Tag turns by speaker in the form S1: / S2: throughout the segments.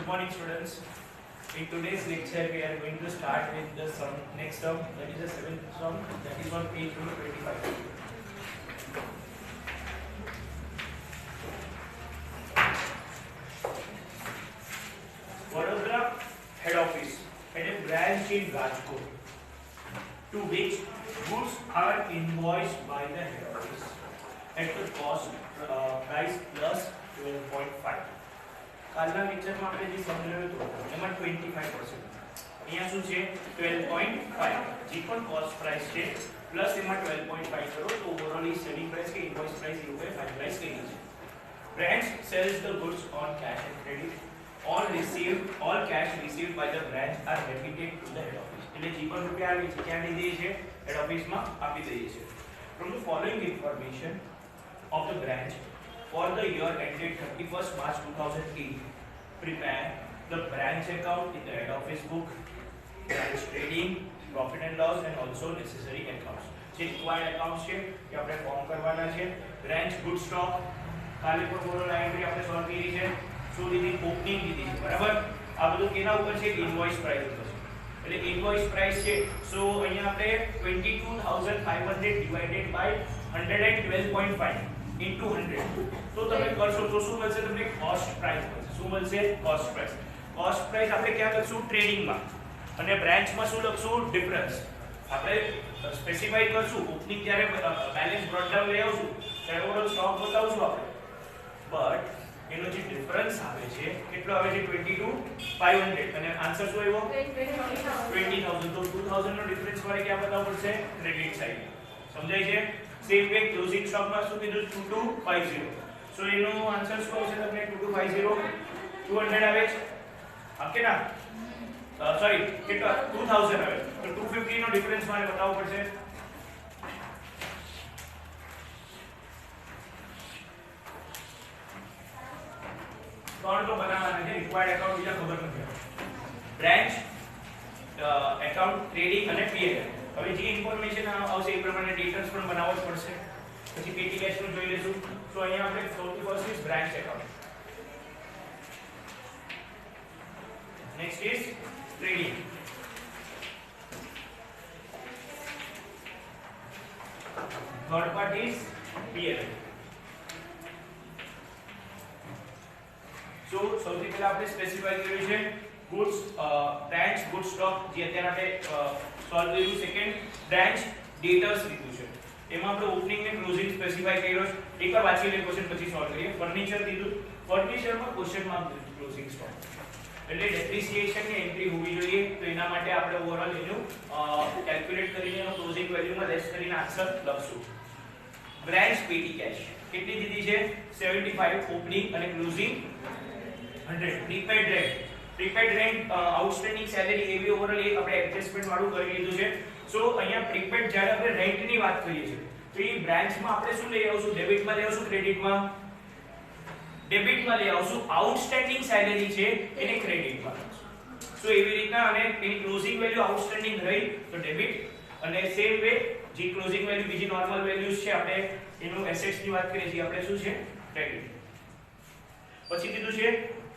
S1: Good morning, students. In today's lecture, we are going to start with the sum, next term, that is the seventh sum, that is on page 25. Vadodara head office had a branch in Rajkot, to which goods are invoiced by the head office at the cost price plus 12.5. કાલના લેક્ચરમાં આપણે જે સમજાવ્યું હતું એમાં 25% અહીંયા શું છે 12.5 જે પણ કોસ્ટ પ્રાઇસ છે પ્લસ એમાં 12.5 કરો તો ઓવરઓલ ઈ સેલિંગ પ્રાઇસ કે ઇન્વોઇસ પ્રાઇસ એ લોકોએ ફાઇનલાઇઝ કરી છે. Branch sells the goods on cash and credit. All cash received by the branch are remitted to the head office. એટલે જે પણ રૂપિયા આવે છે ક્યાં દઈ દઈએ છે હેડ ઓફિસમાં આપી દઈએ છે. From the following information of the branch for the year ended 31st March 2008, prepare the branch account in the head office book, branch trading, profit and loss, and also necessary accounts. જે required accounts છે કે આપણે form કરવાના છે. branch good stock કાલે પણ બોલો entry આપણે સોલ્વ કરી છે. શું લીધી? ઓપનિંગ લીધી છે, બરાબર. આ બધું કેના ઉપર છે? ઇનવોઇસ પ્રાઇસ ઉપર છે. એટલે ઇનવોઇસ પ્રાઇસ છે સો અહીંયા આપણે 22500 ડિવાઇડેડ બાય 112.5 into 100 તો તમે કરશો તો શું મળશે? તમને કોસ્ટ પ્રાઇસ મળશે. શું મળશે? Cost price. કોસ્ટ પ્રાઇસ આપણે ક્યાં લખશું? ટ્રેડિંગમાં. અને બ્રાન્ચમાં શું લખશું? ડિફરન્સ. આપણે સ્પેસિફાઈ કરશું ઓપનિંગ જ્યારે બેલેન્સ બ્રોટ ડાઉન લઈ આવશું ત્યારે ઓવરઓલ સ્ટોક બતાવશું આપણે, બટ એનો જે ડિફરન્સ આવે છે કેટલો આવે છે? 22500 અને આન્સર શું આવ્યો? 20000. તો 2000 નો ડિફરન્સ મારે ક્યાં બતાવવો પડશે? Credit side. સમજાય છે? સેમ વે ક્લોઝિંગ સ્ટોકમાં શું કીધું? 2250. સો એનો આન્સર શું આવશે તમને? 2250 200 આવે છે ઓકે ના? સોરી કેટલો? 2000 આવે. તો 250 નો ડિફરન્સ મારે બતાવવો પડશે. ત્રણ તો બનાવવાના છે. રિક્વાયર્ડ એકાઉન્ટ બીજા ખબર નથી. બ્રાન્ચ એકાઉન્ટ, ટ્રેડિંગ અને પીએલ. હવે જે ઇન્ફોર્મેશન આવશે એ પ્રમાણે ડિટેલ્સ પણ બનાવવો જ પડશે. પછી પેટી કેશ નું જોઈ લેશું. તો અહીંયા આપણે સૌથી first is branch account, next is trading, third part is PL. So સૌથી પહેલા આપણે સ્પેસિફાઈ કર્યું છે ગુડ્સ બ્રાન્ચ ગુડ સ્ટોક જે અત્યારે આપણે સોલ્વ કર્યું. સેકન્ડ બ્રાન્ચ ડેટર્સ લીધું છે એમાં આપણે ઓપનિંગ ને ક્લોઝિંગ સ્પેસિફાઈ કર્યો છે. એકવાર વાંચી લઈએ ક્વેશ્ચન પછી સોલ્વ કરીએ. ફર્નિચર લીધું. ફર્નિચરમાં ક્વેશ્ચન માં ક્લોઝિંગ સ્ટોક એટલે ડેપ્રિસિએશન ની એન્ટ્રી હોવી જોઈએ. તો એના માટે આપણે ઓવરઓલ એનું કેલ્ક્યુલેટ કરીને એનો ક્લોઝિંગ વેલ્યુમાં લેસ કરીને આન્સર લખશું. બ્રાન્ચ પેટી કેશ કેટલી દીધી છે? 75 ઓપનિંગ અને closing 100. Prepaid rent, prepaid rent outstanding salary એવી ઓવરઓલ એક આપણે એડજસ્ટમેન્ટ વાળું કરી લીધું છે. સો અહીંયા પ્રીપેડ જ્યારે આપણે રેન્ટની વાત કરીએ છીએ તો એ બ્રાન્ચમાં આપણે શું લઈ આવશું? ડેબિટમાં લઈ આવશું, ક્રેડિટમાં? ડેબિટમાં લઈ આવશું. આઉટસ્ટેન્ડિંગ સેલેરી છે એને ક્રેડિટમાં લખશું. સો એવી રીતના અને એની ક્લોઝિંગ વેલ્યુ આઉટસ્ટેન્ડિંગ રહી તો ડેબિટ, અને સેમ વે જે ક્લોઝિંગ વેલ્યુ બીજી નોર્મલ વેલ્યુઝ છે આપણે એનું એસેટ્સ ની વાત કરીએ છીએ આપણે શું છે? ક્રેડિટ. પછી કીધું છે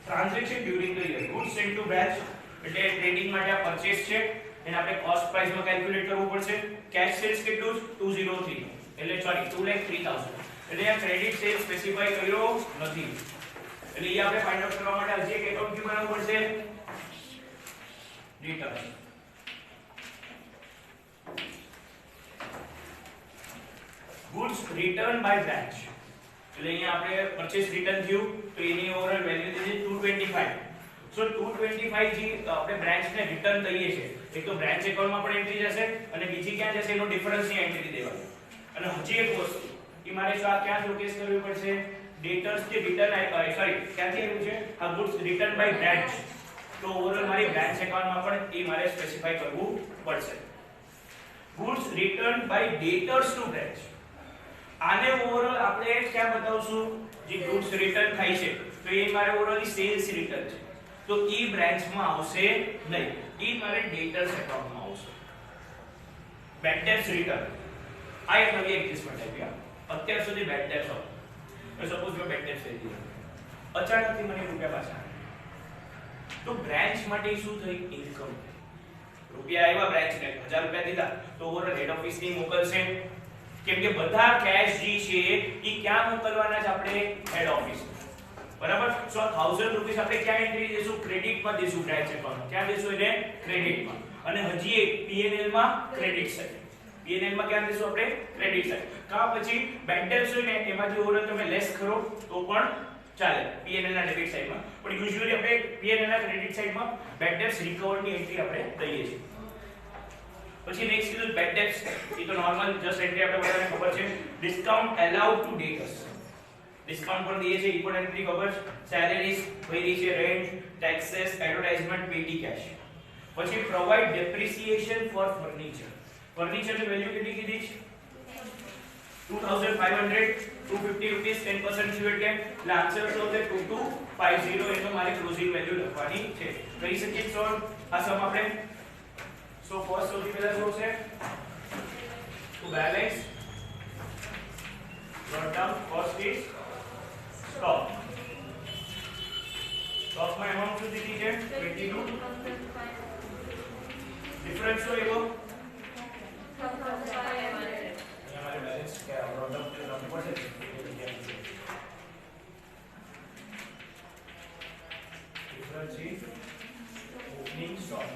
S1: transaction during the year. Goods sent to branch એટલે ટ્રેડિંગ માટે આ પરચેસ છે એને આપણે કોસ્ટ પ્રાઇસ માં કેલ્ક્યુલેટ કરવું પડશે. કેશ સેલ્સ કેટલું? 203 એટલે સોરી 2,03,000 એટલે આ ક્રેડિટ સેલ્સ સ્પેસિફાઈ કર્યો નથી એટલે એ આપણે ફાઇન્ડ આઉટ કરવા માટે હજી એક એકાઉન્ટ ક્યુ બનાવવું પડશે? Return. Goods return by branch એટલે અહીંયા આપણે પરચેસ રિટર્ન થયું તો એની ઓવરઓલ વેલ્યુ દીધી 225. સો 225 જે આપણે બ્રાન્ચને રિટર્ન દઈએ છે એક તો બ્રાન્ચ એકાઉન્ટમાં પણ એન્ટ્રી જશે અને બીજી ક્યાં જશે? એનો ડિફરન્સની એન્ટ્રી દેવાની. અને હજી એક વસ્તુ એ મારે ક્યાં શોકેસ કરવી પડશે? ડેટર્સ જે રિટર્ન સોરી ક્યાંથી આવ્યું છે? આ ગુડ્સ રિટર્ન બાય બ્રાન્ચ. તો ઓવરઓલ મારી બ્રાન્ચ એકાઉન્ટમાં પણ એ મારે સ્પેસિફાઈ કરવું પડશે. Goods return by debtors to branch આને ઓવરઓલ આપણે ક્યાં બતાવશું? જે ગુડ્સ રિટર્ન થાય છે તો એ મારે ઓવરઓલ સેલ્સ રિટર્ન છે તો ઈ બ્રાન્ચમાં આવશે નહીં, ઈ મારે ડેટર્સ એકાઉન્ટમાં આવશે. બેડ ડેટ્સ રિટર્ન આ એક નવી એડજસ્ટમેન્ટ આવી. અત્યાર સુધી બેડ ડેટ્સ હતો સપોઝ જો બેડ ડેટ્સ થઈ ગઈ અચાનકથી મને રૂપિયા પાછા તો બ્રાન્ચ માટે શું થઈ ઇન્કમ રૂપિયા આવ્યા બ્રાન્ચ ને 1000 રૂપિયા દીધા તો ઓવર હેડ ઓફિસ ની મોકલશે કેમ કે બધા કેશ જે છે એ ક્યાં મોકલવાના છે આપણે હેડ ઓફિસ બરાબર સો 1000 રૂપિયા આપણે ક્યાં એન્ટ્રી દેશું ક્રેડિટ માં દેશું બ્રાન્ચ એકાઉન્ટ ક્યાં દેશું એને ક્રેડિટ માં અને હજી એક P&L માં ક્રેડિટ સાઈડ P&L માં ક્યાં દેશું આપણે ક્રેડિટ સાઈડ કા પછી બેંક ડેટ્સ હોય ને એમાંથી ઓવર તમે લેસ કરો તો પણ ચાલે P&L ના ડેબિટ સાઈડ માં પણ યુઝ્યુઅલી આપણે P&L ના ક્રેડિટ સાઈડ માં બેડ ડેટ્સ રિકવર્ડ ની એન્ટ્રી આપણે દઈએ છીએ પછી નેક્સ્ટ કીધું બેડ ડેટ્સ એ તો નોર્મલ જસ્ટ એન્ટ્રી આપણે બધાને ખબર છે ડિસ્કાઉન્ટ અલાઉડ ટુ ડેટર્સ ડિસ્કાઉન્ટ પણ દઈએ છે ઈ પણ એન્ટ્રી ખબર છે સેલેરીઝ ભરી છે rent taxes advertisement petty cash પછી પ્રોવાઇડ ડેપ્રિસિએશન ફોર ફર્નિચર ફર્નિચરની વેલ્યુ કેટલી કીધી છે 2500 250 રૂપીસ 10% ફ્યુઅલ ટેક્સ એટલે આન્સર શું આવશે 2250 એનો મારે ક્લોઝિંગ વેલ્યુ લખવાની છે કરી શકીએ સોલ્વ આ સમ આપણે સો ફર્સ્ટ સૌથી પહેલા શું છે તો balance note down cost is stock સ્ટોકમાં એમાઉન્ટ શું દીધી છે 22 ડિફરન્સ શું એવો 2500 हमारे बैलेंस क्या नोट डाउन करना पड़े डिफरेंस इज ओपनिंग स्टॉक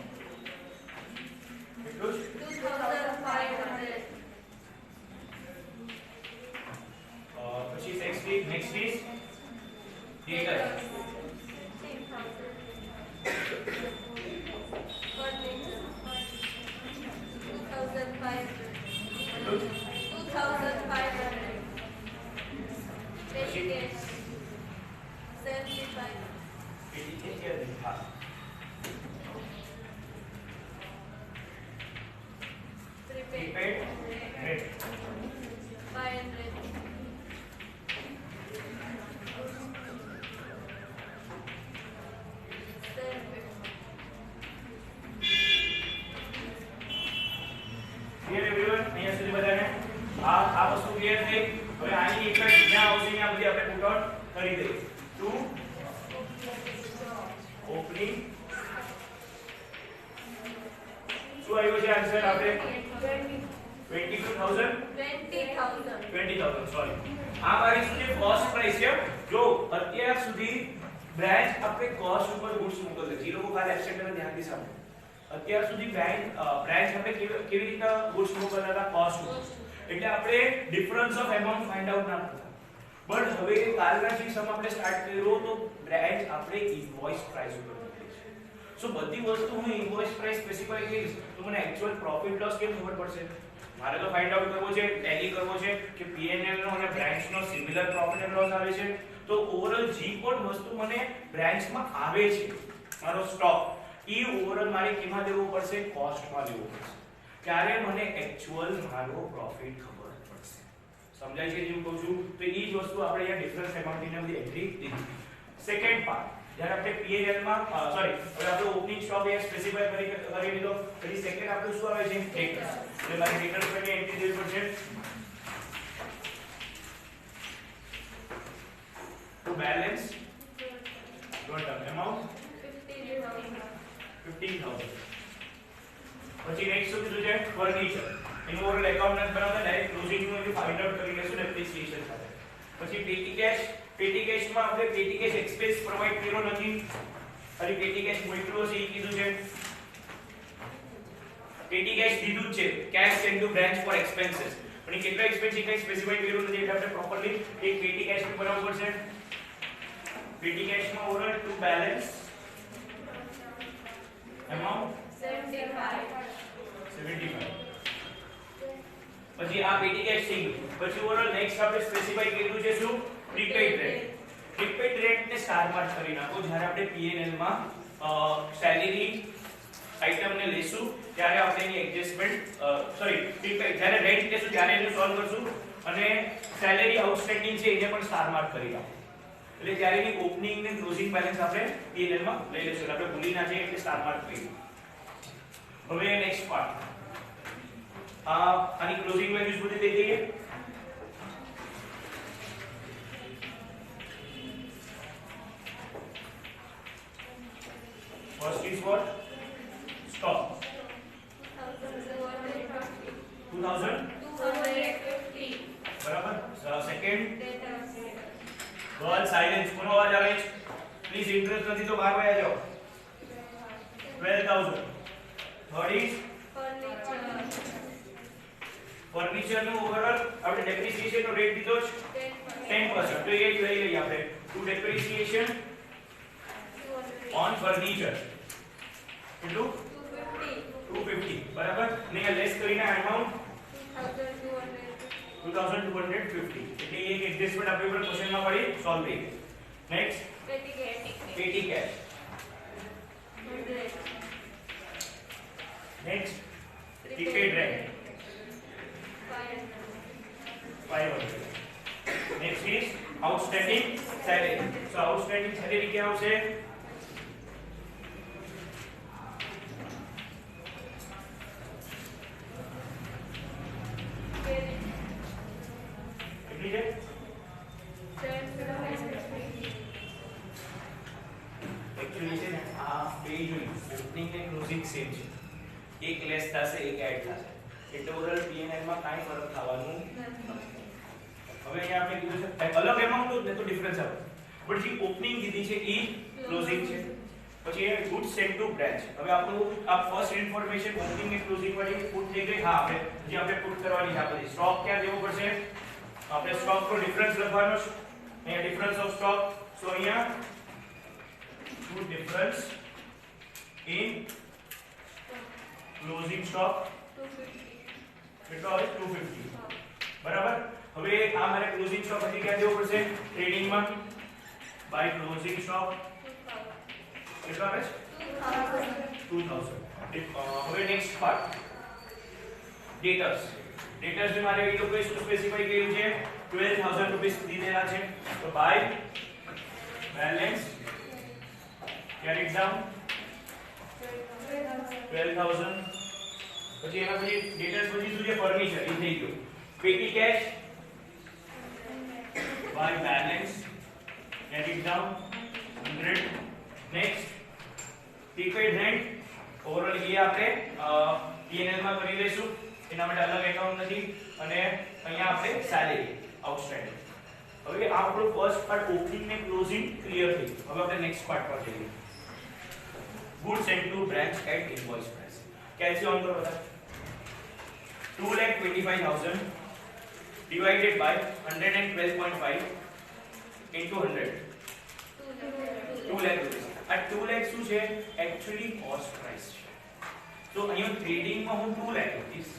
S1: કેટલું 2500 પછી નેક્સ્ટ ઇઝ ડેટર અત્યાર સુધી બ્રાન્ચ આપણે કેવી રીતના ગુડ્સ મોકલતા હતા કોસ્ટ એટલે આપણે difference of amount find out ના કરતા બટ હવે કાલના જે સમ આપણે સ્ટાર્ટ કર્યો તો બ્રાન્ચ આપણે ઇનવોઇસ પ્રાઇસ ઉપર મોકલે છે સો બધી વસ્તુ હું ઇનવોઇસ પ્રાઇસ સ્પેસિફાઈ કરીશ તો મને એક્ચ્યુઅલ પ્રોફિટ લોસ કેમ ખબર પડશે મારે તો ફાઇન્ડ આઉટ કરવો છે ટેલી કરવો છે કે P&L નો અને બ્રાન્ચ નો સિમિલર પ્રોફિટ એન્ડ લોસ આવે છે તો ઓવરઓલ જી કોડ વસ્તુ મને બ્રાન્ચમાં આવે છે મારો સ્ટોક ઈ ઓવરઓલ મારે કેમાં દેવો પડશે કોસ્ટમાં દેવો પડશે ત્યારે મને એક્ચ્યુઅલ મારો પ્રોફિટ ખબર પડશે સમજાય છે જેમ કહું છું તો ઈ જ વસ્તુ આપણે અહીંયા ડિફરન્સ એમાઉન્ટ ની એન્ટ્રી દીધી સેકન્ડ પાર્ટ જ્યારે આપણે P&L માં સોરી હવે આપણે ઓપનિંગ સ્ટોક એ સ્પેસિફાઈ કરી લીધો પછી સેકન્ડ આપણું શું આવે છે ડેટર્સ એટલે મારે ડેટર્સ પર એન્ટ્રી દેવી પડશે to balance total amount 15000 પછી નેક્સ્ટ શું કીધું છે ફર્નિચર એનું ઓવરઓલ એકાઉન્ટ નથી બનાવતા ડાયરેક્ટ ક્લોઝિંગ નું એનું ફાઇન્ડ આઉટ કરી લેશું ડેપ્રિસિએશન સાથે પછી પેટી કેશ માં આપણે પેટી કેશ એક્સપેન્સ પ્રોવાઇડ કર્યો નથી અને પેટી કેશ મોકલ્યો છે એ કીધું છે પેટી કેશ દીધું છે cash send to branch for expenses પણ કેટલા એક્સપેન્સ છે કઈ સ્પેસિફાઈ કર્યું નથી એટલે આપણે પ્રોપરલી એક પેટી કેશ ની બનાવવું પડશે પેટી કેશ માં ઓવરઓલ ટુ બેલેન્સ amount 75 પછી આ પેટી કેશ થઈ ગયું પછી ઓવરઓલ નેક્સ્ટ આપણે સ્પેસિફાઈ કર્યું છે શું પ્રીપેડ રેટ ને સ્ટાર માર્ક કરી નાખો જ્યારે આપણે P&L માં સેલેરી આઇટમ ને લેશું ત્યારે આપણે એની એડજસ્ટમેન્ટ સોરી પ્રીપેડ જ્યારે રેન્ટ લેશું ત્યારે એને સોલ્વ કરશું અને સેલેરી આઉટસ્ટેન્ડિંગ છે એને પણ સ્ટાર માર્ક કરી નાખો એટલે ત્યારે એની ઓપનિંગ ને ક્લોઝિંગ બેલેન્સ આપણે P&L માં લઈ લેશું એટલે આપણે ભૂલી ના જઈએ એટલે સ્ટાર માર્ક કર્યું હવે નેક્સ્ટ પાર્ટ આની ક્લોઝિંગ વેલ્યુઝ બધી દઈ દઈએ First is what? Stock. 2000 બરાબર. સેકન્ડ ગર્લ સાયલેન્સ કોનો અવાજ આવે છે? પ્લીઝ ઇન્ટરેસ્ટ નથી તો બહાર વયા જાઓ. 12000. થર્ડ ઇઝ ફર્નિચર નું ઓવરઓલ આપણે ડેપ્રિસિએશન નો રેટ દીધો છે 10%. તો એ જ લઈ લઈએ આપણે ટુ ડેપ્રિસિએશન ઓન ફર્નિચર કેટલું 250 બરાબર. ને લેસ કરીને અમાઉન્ટ 2250 એટલે એક એડજસ્ટમેન્ટ આપણી ઉપર ક્વેશ્ચન માં પડી સોલ્વ થઈ. Next petty cash. Next ticket rent 500. Next is outstanding salary. So outstanding salary क्या આવશે? કેટલી છે? Actually છે ને આ બે જોઈ ઓપનિંગ ને ક્લોઝિંગ સેમ છે. એક લેસ થશે એક એડ થશે. એટલે ઓવરઓલ P&L માં કાઈ ફરક થવાનું નથી. હવે અહીંયા આપણે કીધું છે અલગ એમાઉન્ટ ને તો ડિફરન્સ આવે બટ જે ઓપનિંગ કીધી છે એ ક્લોઝિંગ છે. પછી એ ગુડ સેન્ટ ટુ બ્રાન્ચ. હવે આપણું આ ફર્સ્ટ ઇન્ફોર્મેશન ઓપનિંગ ને ક્લોઝિંગ વાળી પુટ થઈ ગઈ. હા આપણે જે આપણે પુટ કરવાની છે આપણે સ્ટોક ક્યાં દેવો પડશે? આપણે સ્ટોક નો ડિફરન્સ લખવાનો છે. અહીંયા ડિફરન્સ ઓફ સ્ટોક. સો અહીંયા good difference in closing stock કેટલો આવે? 250 બરાબર. હવે આ મારે ક્લોઝિંગ સ્ટોક પછી ક્યાં દેવો પડશે? ટ્રેડિંગ માં બાય ક્લોઝિંગ સ્ટોક કેટલો આવે છે? 2000. હવે નેક્સ્ટ પાર્ટ ડેટર્સ. ડેટર્સ ને મારે એ લોકો શું સ્પેસિફાઈ કર્યું છે? 12000 રૂપિયા દીધેલા છે. તો બાય બેલેન્સ કેરી ડાઉન 12000. પછી એના પછી ડેટર્સ પછી શું છે? ફર્નિચર એ થઈ ગયું. પેટી cache by balance get it down 100. next ticket rent overall એ આપણે P&L માં કરી લઈશું. એના માટે અલગ એકાઉન્ટ નથી. અને અહીંયા આપણે salary outstanding. હવે આ આપણો ફર્સ્ટ પાર્ટ ઓપનિંગ ને ક્લોઝિંગ ક્લિયર થઈ. હવે આપણે નેક્સ્ટ પાર્ટ પર જઈએ. goods sent to branch at invoice price. कैसे ऑन करो बता? 2,25,000 divided by 112.5 into 100 2 lakh rupees. આ 2 lakh શું છે? actually cost price છે. તો અહીંયા ટ્રેડિંગ માં હું 2 lakh લખીશ,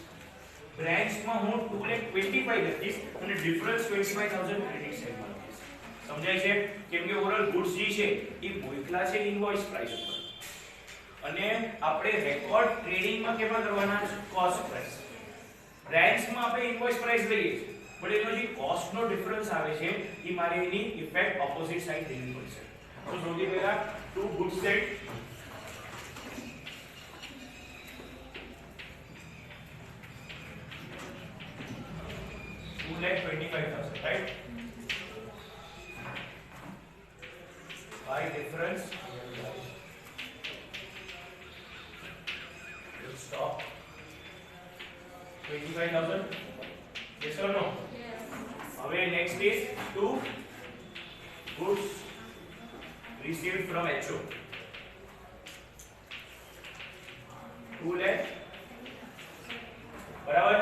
S1: બ્રાન્ચ માં હું 2,25,000 લખીશ અને ડિફરન્સ 25,000 ક્રેડિટ સાઈડમાં લખીશ. સમજાય છે? કેમ કે ઓવરઓલ ગુડ્સ જે છે એ મોકલા છે ઇનવોઇસ પ્રાઇસ ઉપર અને આપણે રેકોર્ડ ટ્રેડિંગ માં કેમાં કરવાના છે? Cost price. બ્રાન્ચ માં આપણે ઇનવોઇસ પ્રાઇસ લઈએ છીએ બટ એનો જે કોસ્ટ નો ડિફરન્સ આવે છે એ મારે એની ઇફેક્ટ ઓપોઝિટ સાઈડ લેવી પડશે. તો સૌથી પહેલા to good set $2,25,000, right? By difference stock 25,000. Yes or no?
S2: Yes.
S1: હવે next is two goods received from HO. 2 lakh બરાબર?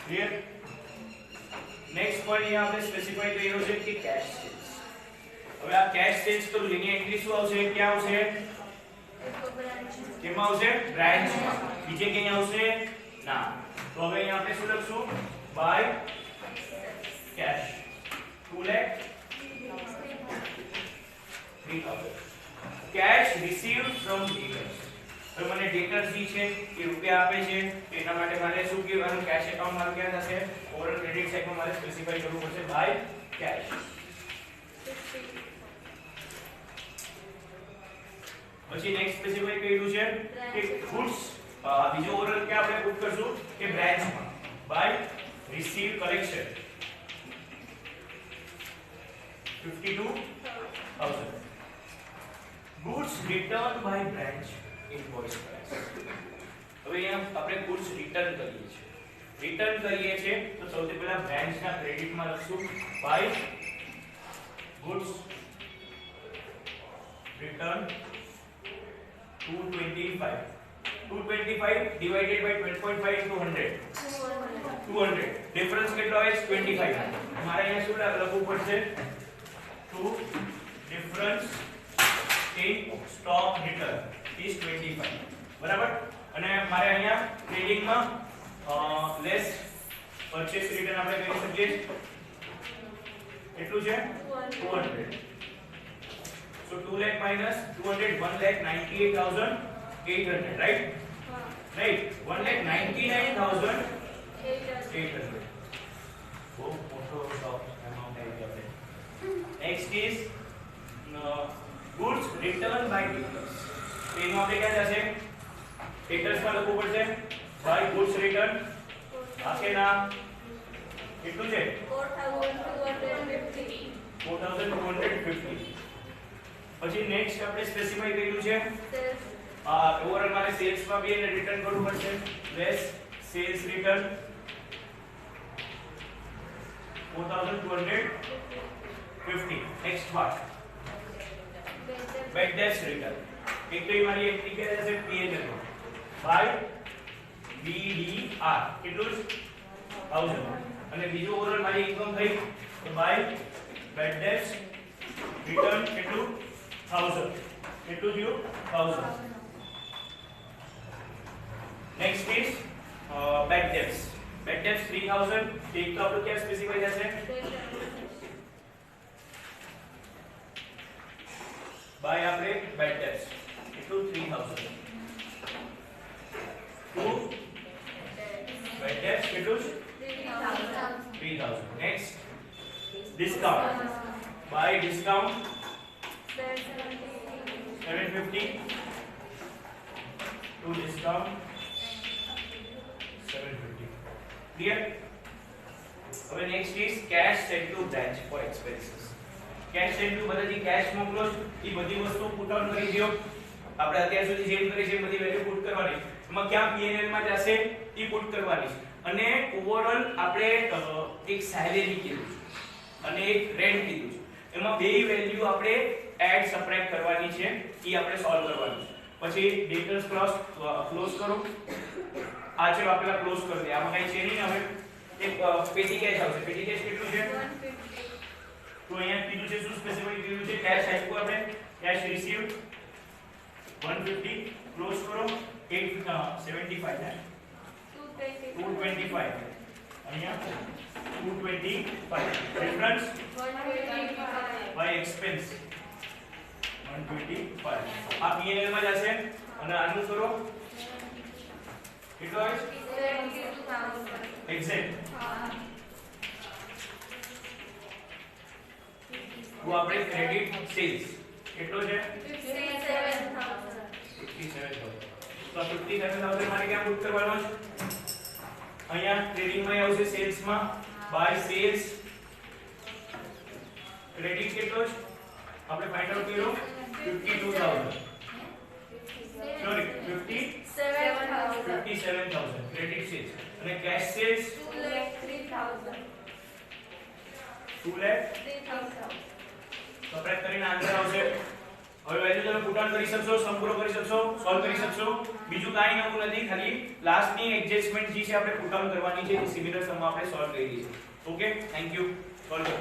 S1: ક્લિયર? નેક્સ્ટ પોઈન્ટ અહીંયા આપણે સ્પેસિફાઈ કર્યો છે કે કેશ સેલ્સ. હવે આ કેશ સેલ્સ તો એની એન્ટ્રી શું આવશે? ક્યાં આવશે? કેમાં આવશે? બ્રાન્ચમાં. બીજે ક્યાં આવશે? ના. તો હવે અહીંયા આપણે શું લખશું? By cash 2,03,000. Cash received from dealers. તો મને ડેટર્સ જે છે એ રૂપિયા આપે છે એના માટે મારે શું કહેવાનું? કેશ એકાઉન્ટ મારું ક્યાં થશે? ઓવરઓલ ક્રેડિટ સાઈડમાં મારે સ્પેસિફાઈ કરવું પડશે બાય કેશ. પછી નેક્સ્ટ સ્પેસિફાઈ કર્યું છે કે ગુડ્સ બીજો ઓવરઓલ કે આપણે પુટ કરશું કે બ્રાન્ચમાં by receive collection 52,000. goods returned by branch invoice price. હવે અહીંયા આપણે goods return કરીએ છીએ. રિટર્ન કરીએ છીએ તો સૌથી પહેલા બ્રાન્ચ ના ક્રેડિટ માં લખશું by goods return 225. 225 divided by 12.5 into 100. 200. Difference કેટલો આવે છે 25. મારે અહીંયા શું લખવું પડશે? to difference in stock return is 25. બરાબર? અને મારે અહીંયા ટ્રેડિંગ માં લેસ પરચેસ રિટર્ન આપણે કરી શકીએ કેટલું છે 200. so 2 lakh minus 200 1,98,800 right right 1,99,800 बहुत मोटो amount है यहाँ पे. next is goods returned by dealers. तो यहाँ पे क्या जैसे dealers का लखવું પડશે by goods return આખે નામ કેટલું છે 4,250. પછી નેક્સ્ટ આપણે સ્પેસિફાઈ કર્યું છે ઓવરઓલ મારે સેલ્સ માં બી એને રિટર્ન કરવું પડશે less sales return 4,250. Next part bad debts return. એક તો મારી એક ટિકિટ હશે પીએનએલ બાય BDR કેટલું 1000 અને બીજું ઓવરઓલ મારી ઇન્કમ થઈ તો બાય બેડ ડેટ્સ રિટર્ન કેટલું 1000 કેટલું થયું 1000. Next is bad debts. Bad debts 3000. એક તો આપણું ક્યાં સ્પેસિફાઈ થશે બાય આપણે બેડ ડેટ્સ કેટલું 3000 ટુ બેડ ડેટ્સ કેટલું 3000. Next discount by discount 750 to discount 750. Clear? હવે next is cash sent to branch for expenses. cash sent to બધાથી cash મોકલો એ બધી વસ્તુ પુટ આઉટ કરી દો. આપણે અત્યાર સુધી જેમ કરી છે બધી વેલ્યુ પુટ કરવાની. એમાં ક્યાં P&L માં જશે એ પુટ કરવાની છે. અને ઓવરઓલ આપણે એક સેલેરી કીધું અને એક રેન્ટ કીધું છે. એમાં બે વેલ્યુ આપણે એડ સબટ્રેક્ટ કરવાની છે એ આપણે સોલ્વ કરવાનું છે. પછી ડેટર્સ ક્લોઝ કરો. આ ચલો આપણે ક્લોઝ કરી દે. આમાં કઈ છે નહીં. હવે એક પેટી કેશ આવશે. પેટી કેશ કેટલું છે
S2: 150.
S1: તો અહીંયા કીધું છે શું સ્પેસિફાઈ કર્યું છે કેશ આપ્યું આપણે કેશ રિસીવ્ડ 150 ક્લોઝ કરો 875 ને 225 અહીંયા 225 ડિફરન્સ
S2: 125.
S1: By expense 125. આ P&L માં જશે અને આનું કરો કેટલો આવે
S2: 72,000.
S1: એક્ઝેક્ટ
S2: હા.
S1: તો આપણે ક્રેડિટ સેલ્સ કેટલો છે
S2: 57,000.
S1: 57,000. તો 57,000 મારે ક્યાં પુટ કરવાનો છે અહીંયા ટ્રેડિંગ માં આવશે સેલ્સ માં બાય સેલ્સ ક્રેડિટ કેટલો છે આપણે ફાઇન્ડ આઉટ કર્યો 52,000 સોરી 57,000 ક્રેડિટ સેલ્સ અને કેશ સેલ્સ
S2: 2,03,000.
S1: 2,03,000 સબટ્રેક્ટ કરીને આન્સર આવશે. હવે વેલ્યુ તમે પુટ આઉટ કરી શકશો, સમ પૂરો કરી શકશો, સોલ્વ કરી શકશો. બીજું કાંઈ નવું નથી, ખાલી લાસ્ટની એડજસ્ટમેન્ટ જે છે આપણે પુટ આઉટ કરવાની છે. સિમિલર સમ આપણે સોલ્વ કરી છે. Okay, thank you. સોલ્વ કરી